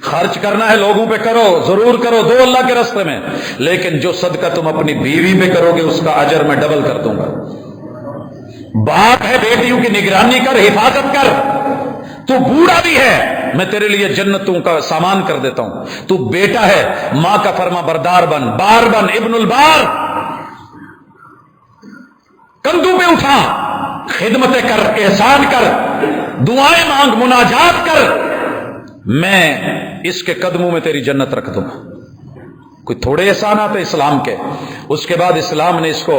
[SPEAKER 1] خرچ کرنا ہے لوگوں پہ کرو، ضرور کرو، دو اللہ کے راستے میں، لیکن جو صدقہ تم اپنی بیوی پہ کرو گے اس کا اجر میں ڈبل کر دوں گا. باپ ہے، بیٹیوں کی نگرانی کر، حفاظت کر. تو بوڑھا بھی ہے، میں تیرے لیے جنتوں کا سامان کر دیتا ہوں. تو بیٹا ہے، ماں کا فرما بردار بن، بار بن، ابن البار. کندھوں پہ اٹھا، خدمتیں کر، احسان کر، دعائیں مانگ، مناجات کر. میں اس کے قدموں میں تیری جنت رکھ دوں. کوئی تھوڑے احسانات ہیں اسلام کے. اس کے بعد اسلام نے اس کو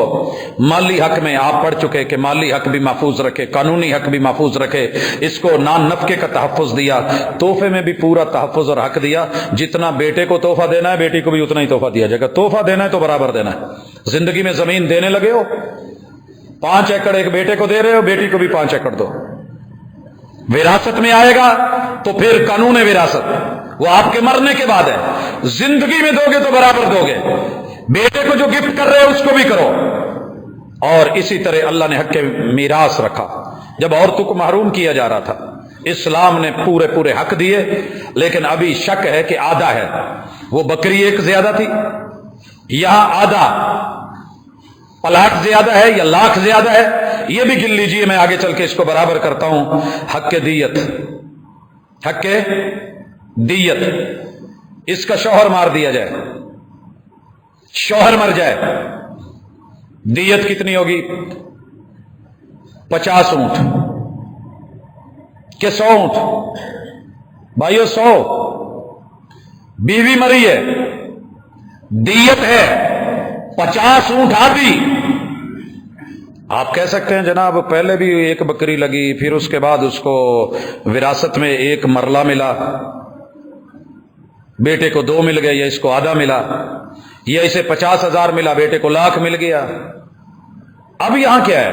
[SPEAKER 1] مالی حق میں، آپ پڑھ چکے کہ مالی حق بھی محفوظ رکھے، قانونی حق بھی محفوظ رکھے. اس کو نان نفقے کا تحفظ دیا، تحفے میں بھی پورا تحفظ اور حق دیا. جتنا بیٹے کو تحفہ دینا ہے بیٹی کو بھی اتنا ہی تحفہ دیا جائے گا. تحفہ دینا ہے تو برابر دینا ہے. زندگی میں زمین دینے لگے ہو، 5 ایکڑ ایک بیٹے کو دے رہے ہو، بیٹی کو بھی 5 ایکڑ دو. وراثت میں آئے گا تو پھر قانون وراثت وہ آپ کے مرنے کے بعد ہے. زندگی میں دو گے تو برابر دو گے. بیٹے کو جو گفٹ کر رہے ہو اس کو بھی کرو. اور اسی طرح اللہ نے حق کے میراث رکھا. جب عورتوں کو محروم کیا جا رہا تھا اسلام نے پورے حق دیے. لیکن ابھی شک ہے کہ آدھا ہے. وہ بکری ایک زیادہ تھی، یہاں آدھا. پلاٹ زیادہ ہے یا لاکھ زیادہ ہے یہ بھی گن لیجئے، میں آگے چل کے اس کو برابر کرتا ہوں. حق کے دیت، حق کے دیت. اس کا شوہر مار دیا جائے، شوہر مر جائے، دیت کتنی ہوگی؟ 50 اونٹ کہ 100 اونٹ؟ بھائیو 100. بیوی مری ہے، دیت ہے 50 اونٹ آدھی. آپ کہہ سکتے ہیں جناب پہلے بھی ایک بکری لگی، پھر اس کے بعد اس کو وراثت میں ایک مرلہ ملا، بیٹے کو 2 مل گئے، یا اس کو آدھا ملا، یا اسے 50,000 ملا، بیٹے کو 1,00,000 مل گیا. اب یہاں کیا ہے؟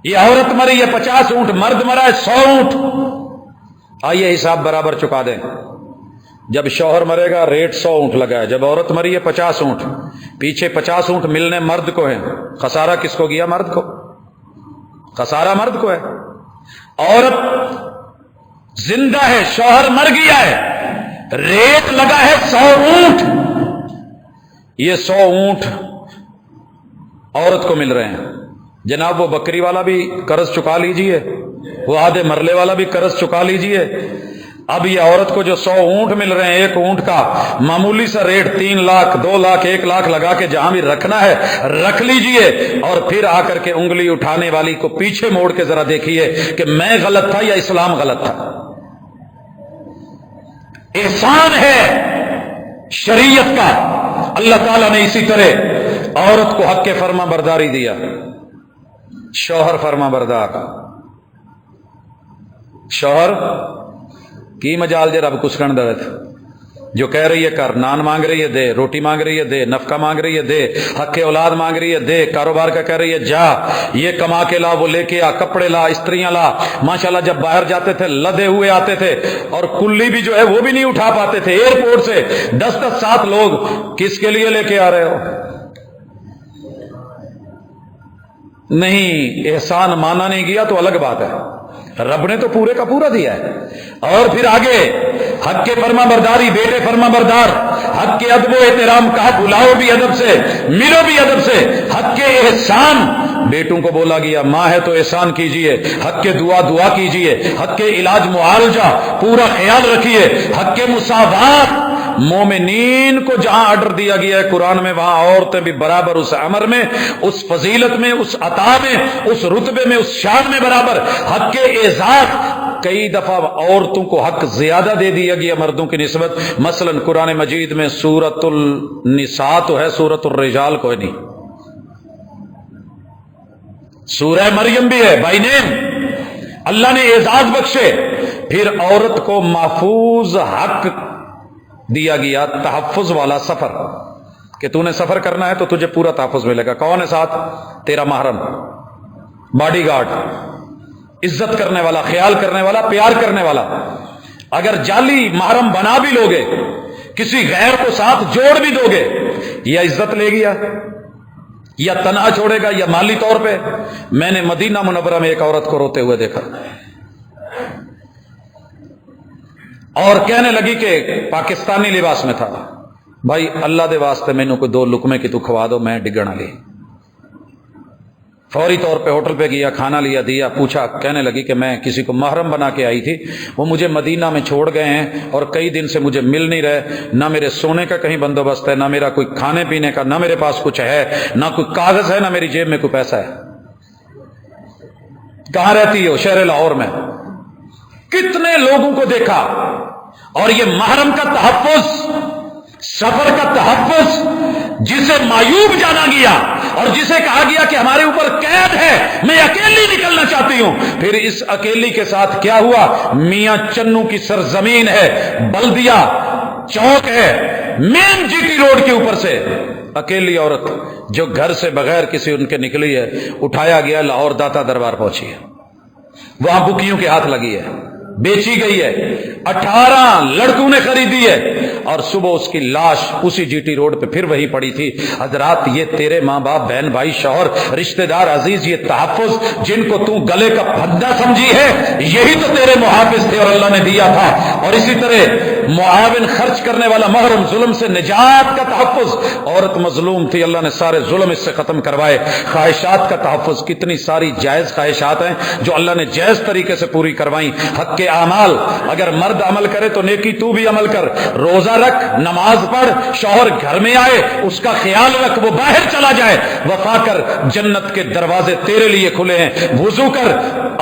[SPEAKER 1] یہ عورت مری ہے 50 اونٹ، مرد مرا ہے 100 اونٹ. آئیے حساب برابر چکا دیں. جب شوہر مرے گا ریٹ 100 اونٹ لگا ہے، جب عورت مری ہے 50 اونٹ. پیچھے 50 اونٹ ملنے مرد کو ہیں، خسارہ کس کو گیا؟ مرد کو. خسارہ مرد کو ہے. عورت زندہ ہے، شوہر مر گیا ہے، ریٹ لگا ہے 100 اونٹ. یہ 100 اونٹ عورت کو مل رہے ہیں. جناب وہ بکری والا بھی قرض چکا لیجئے، وہ آدھے مرلے والا بھی قرض چکا لیجئے. اب یہ عورت کو جو 100 اونٹ مل رہے ہیں، ایک اونٹ کا معمولی سا ریٹ 3 لاکھ 2 لاکھ 1 لاکھ لگا کے جہاں بھی رکھنا ہے رکھ لیجئے. اور پھر آ کر کے انگلی اٹھانے والی کو پیچھے موڑ کے ذرا دیکھیے کہ میں غلط تھا یا اسلام غلط تھا. احسان ہے شریعت کا. اللہ تعالیٰ نے اسی طرح عورت کو حق کے فرما برداری دیا. شوہر فرما بردار، شوہر کی مجال جے رب کسکن دے جو کہہ رہی ہے کر، نان مانگ رہی ہے دے، روٹی مانگ رہی ہے دے، نفقہ مانگ رہی ہے دے، حق اولاد مانگ رہی ہے دے، کاروبار کا کہہ رہی ہے جا، یہ کما کے لا، وہ لے کے آ، کپڑے لا، استریاں لا. ماشاءاللہ جب باہر جاتے تھے لدے ہوئے آتے تھے، اور کلی بھی جو ہے وہ بھی نہیں اٹھا پاتے تھے. ایئرپورٹ سے 10 7 لوگ کس کے لیے لے کے آ رہے ہو؟ نہیں، احسان مانا نہیں گیا تو الگ بات ہے. رب نے تو پورے کا پورا دیا ہے. اور پھر آگے حق کے فرما برداری، بیٹے فرما بردار، حق کے ادب و احترام، کہا بلاؤ بھی ادب سے، ملو بھی ادب سے. حق کے احسان، بیٹوں کو بولا گیا ماں ہے تو احسان کیجئے. حق کے دعا کیجئے. حق کے علاج معالجہ پورا خیال رکھیے. حق کے مساوات، مومنین کو جہاں آرڈر دیا گیا ہے قرآن میں، وہاں عورتیں بھی برابر اس امر میں، اس فضیلت میں، اس عطا میں، اس رتبے میں، اس شان میں برابر. حق کے اعزاز، کئی دفعہ عورتوں کو حق زیادہ دے دیا گیا مردوں کی نسبت. مثلا قرآن مجید میں سورۃ النساء تو ہے، سورۃ الرجال کوئی نہیں. سورہ مریم بھی ہے، بائی نیم اللہ نے اعزاز بخشے. پھر عورت کو محفوظ حق دیا گیا، تحفظ والا سفر، کہ تو نے سفر کرنا ہے تو تجھے پورا تحفظ ملے گا. کون ہے ساتھ؟ تیرا محرم، باڈی گارڈ، عزت کرنے والا، خیال کرنے والا، پیار کرنے والا. اگر جعلی محرم بنا بھی لوگے، کسی غیر کو ساتھ جوڑ بھی دو گے، یا عزت لے گیا یا تنہا چھوڑے گا یا مالی طور پہ. میں نے مدینہ منورہ میں ایک عورت کو روتے ہوئے دیکھا اور کہنے لگی کہ پاکستانی لباس میں تھا، بھائی اللہ دے واسطے مینوں کوئی 2 لقمے کی تو کھوا دو، میں ڈگنا لی. فوری طور پہ ہوٹل پہ گیا، کھانا لیا، دیا، پوچھا. کہنے لگی کہ میں کسی کو محرم بنا کے آئی تھی، وہ مجھے مدینہ میں چھوڑ گئے ہیں اور کئی دن سے مجھے مل نہیں رہے. نہ میرے سونے کا کہیں بندوبست ہے، نہ میرا کوئی کھانے پینے کا، نہ میرے پاس کچھ ہے، نہ کوئی کاغذ ہے، نہ میری جیب میں کوئی پیسہ ہے. کہاں رہتی ہو؟ شہر لاہور میں. کتنے لوگوں کو دیکھا. اور یہ محرم کا تحفظ، سفر کا تحفظ، جسے معیوب جانا گیا اور جسے کہا گیا کہ ہمارے اوپر قید ہے، میں اکیلی نکلنا چاہتی ہوں. پھر اس اکیلی کے ساتھ کیا ہوا؟ میاں چنو کی سرزمین ہے، بلدیہ چوک ہے، مین جی ٹی روڈ کے اوپر سے اکیلی عورت جو گھر سے بغیر کسی ان کے نکلی ہے، اٹھایا گیا، لاہور داتا دربار پہنچی ہے، وہاں بکیوں کے ہاتھ لگی ہے، بیچی گئی ہے. 18 لڑکوں نے خریدی ہے اور صبح اس کی لاش اسی جی ٹی روڈ پہ پھر وہی پڑی تھی. حضرات، یہ تیرے ماں باپ، بہن بھائی، شوہر، رشتہ دار عزیز، یہ تحفظ جن کو تو گلے کا پھندا سمجھی ہے، یہی تو تیرے محافظ تھے اور اللہ نے دیا تھا. اور اسی طرح معاون، خرچ کرنے والا، محرم، ظلم سے نجات کا تحفظ. عورت مظلوم تھی، اللہ نے سارے ظلم اس سے ختم کروائے. خواہشات کا تحفظ، کتنی ساری جائز خواہشات ہیں جو اللہ نے جائز طریقے سے پوری کروائیں. حق کے اعمال، اگر مرد عمل کرے تو نیکی تو بھی عمل کر. روزہ رکھ، نماز پڑھ، شوہر گھر میں آئے اس کا خیال رکھ، وہ باہر چلا جائے، وفا کر، جنت کے دروازے تیرے لیے کھلے ہیں. وضو کر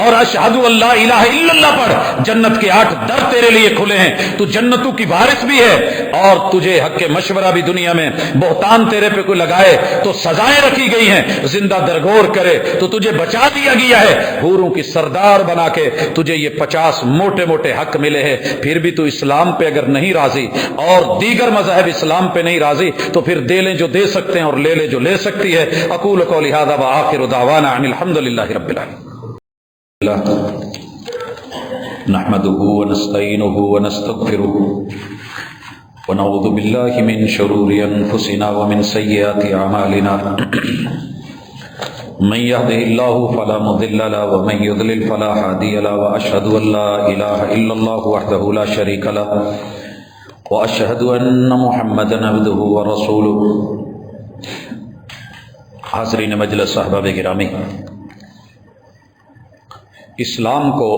[SPEAKER 1] اور اشہد اللہ الہ الا اللہ پڑھ، جنت کے 8 در تیرے لیے کھلے ہیں. تو جنتوں کی وارث بھی ہے. اور تجھے حق کے مشورہ بھی دنیا میں، بہتان تیرے پہ کوئی لگائے تو سزائیں رکھی گئی ہیں، زندہ درگور کرے تو تجھے بچا دیا گیا ہے. حوروں کی سردار بنا کے تجھے یہ 50 موٹے موٹے حق ملے ہیں. پھر بھی تو اسلام پہ اگر نہیں راضی اور دیگر مذاہب اسلام پہ نہیں راضی تو پھر دے لیں جو دے سکتے ہیں اور لے لے جو لے سکتی ہے. اقول قولی ھذا وآخر دعوانا ان الحمد للہ رب العالمین. نحمده ونستعینه ونستغفره ونعوذ باللہ من شرور انفسنا ومن سیئات اعمالنا. من يهده الله فلا مضل له ومن يضلل فلا هادي له واشهد ان لا اله الا الله وحده لا شريك له واشهد ان محمدا عبده ورسوله. حاضرین مجلس، صحابہ گرامی، اسلام کو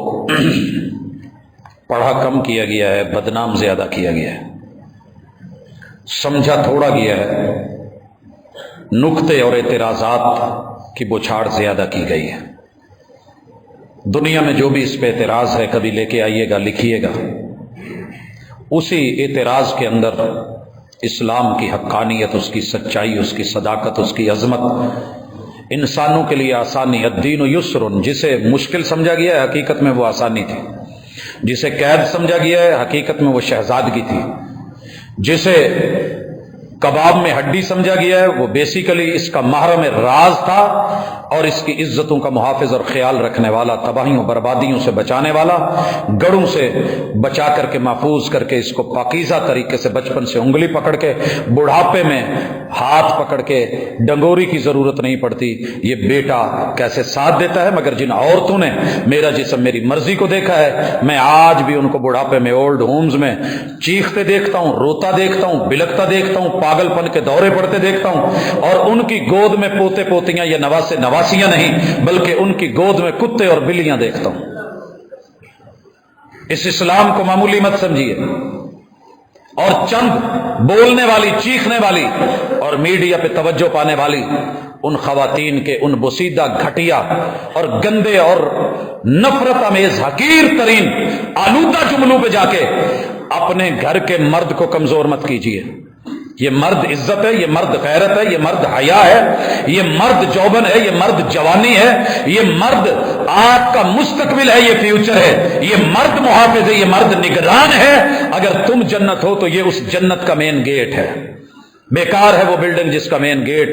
[SPEAKER 1] پڑھا کم کیا گیا ہے، بدنام زیادہ کیا گیا ہے، سمجھا تھوڑا گیا ہے، نکتے اور اعتراضات کی بوچھاڑ زیادہ کی گئی ہے. دنیا میں جو بھی اس پہ اعتراض ہے کبھی لے کے آئیے گا، لکھیے گا. اسی اعتراض کے اندر اسلام کی حقانیت، اس کی سچائی، اس کی صداقت، اس کی عظمت، انسانوں کے لیے آسانی. الدین یسر، جسے مشکل سمجھا گیا ہے حقیقت میں وہ آسانی تھی، جسے قید سمجھا گیا ہے حقیقت میں وہ شہزادگی تھی، جسے کباب میں ہڈی سمجھا گیا ہے، وہ بیسیکلی اس کا محرم راز تھا اور اس کی عزتوں کا محافظ اور خیال رکھنے والا، تباہیوں بربادیوں سے بچانے والا، گڑوں سے بچا کر کے محفوظ کر کے اس کو پاکیزہ طریقے سے بچپن سے انگلی پکڑ کے بڑھاپے میں ہاتھ پکڑ کے ڈنگوری کی ضرورت نہیں پڑتی۔ یہ بیٹا کیسے ساتھ دیتا ہے، مگر جن عورتوں نے میرا جسم میری مرضی کو دیکھا ہے، میں آج بھی ان کو بڑھاپے میں اولڈ ہومز میں چیختے دیکھتا ہوں، روتا دیکھتا ہوں، بلکتا دیکھتا ہوں، پاگل پن کے دورے پڑتے دیکھتا ہوں، اور ان کی گود میں پوتے پوتیاں یا نواسے نواسیاں نہیں بلکہ ان کی گود میں کتے اور بلیاں دیکھتا ہوں۔ اس اسلام کو معمولی مت سمجھیے، اور چند بولنے والی، چیخنے والی اور میڈیا پہ توجہ پانے والی ان خواتین کے ان بوسیدہ، گھٹیا اور گندے اور نفرت امیز حقیر ترین آلودہ جملوں پہ جا کے اپنے گھر کے مرد کو کمزور مت کیجیے۔ یہ مرد عزت ہے، یہ مرد غیرت ہے، یہ مرد حیا ہے، یہ مرد جوبن ہے، یہ مرد جوانی ہے، یہ مرد آپ کا مستقبل ہے، یہ فیوچر ہے، یہ مرد محافظ ہے، یہ مرد نگران ہے۔ اگر تم جنت ہو تو یہ اس جنت کا مین گیٹ ہے۔ بیکار ہے وہ بلڈنگ جس کا مین گیٹ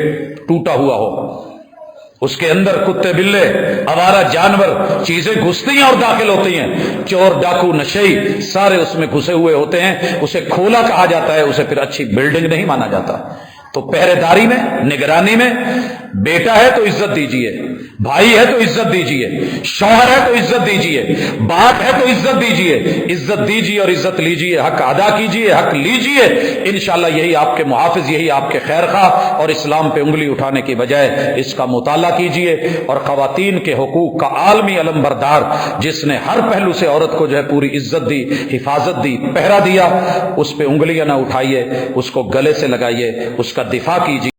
[SPEAKER 1] ٹوٹا ہوا ہو، اس کے اندر کتے بلے آوارہ جانور چیزیں گھستی ہیں اور داخل ہوتی ہیں، چور ڈاکو نشئی سارے اس میں گھسے ہوئے ہوتے ہیں، اسے کھولا کہا جاتا ہے، اسے پھر اچھی بلڈنگ نہیں مانا جاتا۔ تو پہرے داری میں، نگرانی میں، بیٹا ہے تو عزت دیجیے، بھائی ہے تو عزت دیجیے، شوہر ہے تو عزت دیجیے، باپ ہے تو عزت دیجیے، عزت دیجیے اور عزت لیجیے، حق ادا کیجیے، حق لیجیے، انشاءاللہ یہی آپ کے محافظ، یہی آپ کے خیر خواہ، اور اسلام پہ انگلی اٹھانے کی بجائے اس کا مطالعہ کیجیے۔ اور خواتین کے حقوق کا عالمی علم بردار جس نے ہر پہلو سے عورت کو جو ہے پوری عزت دی، حفاظت دی، پہرا دیا، اس پہ انگلیاں نہ اٹھائیے، اس کو گلے سے لگائیے، اس کا دفاع کیجیے۔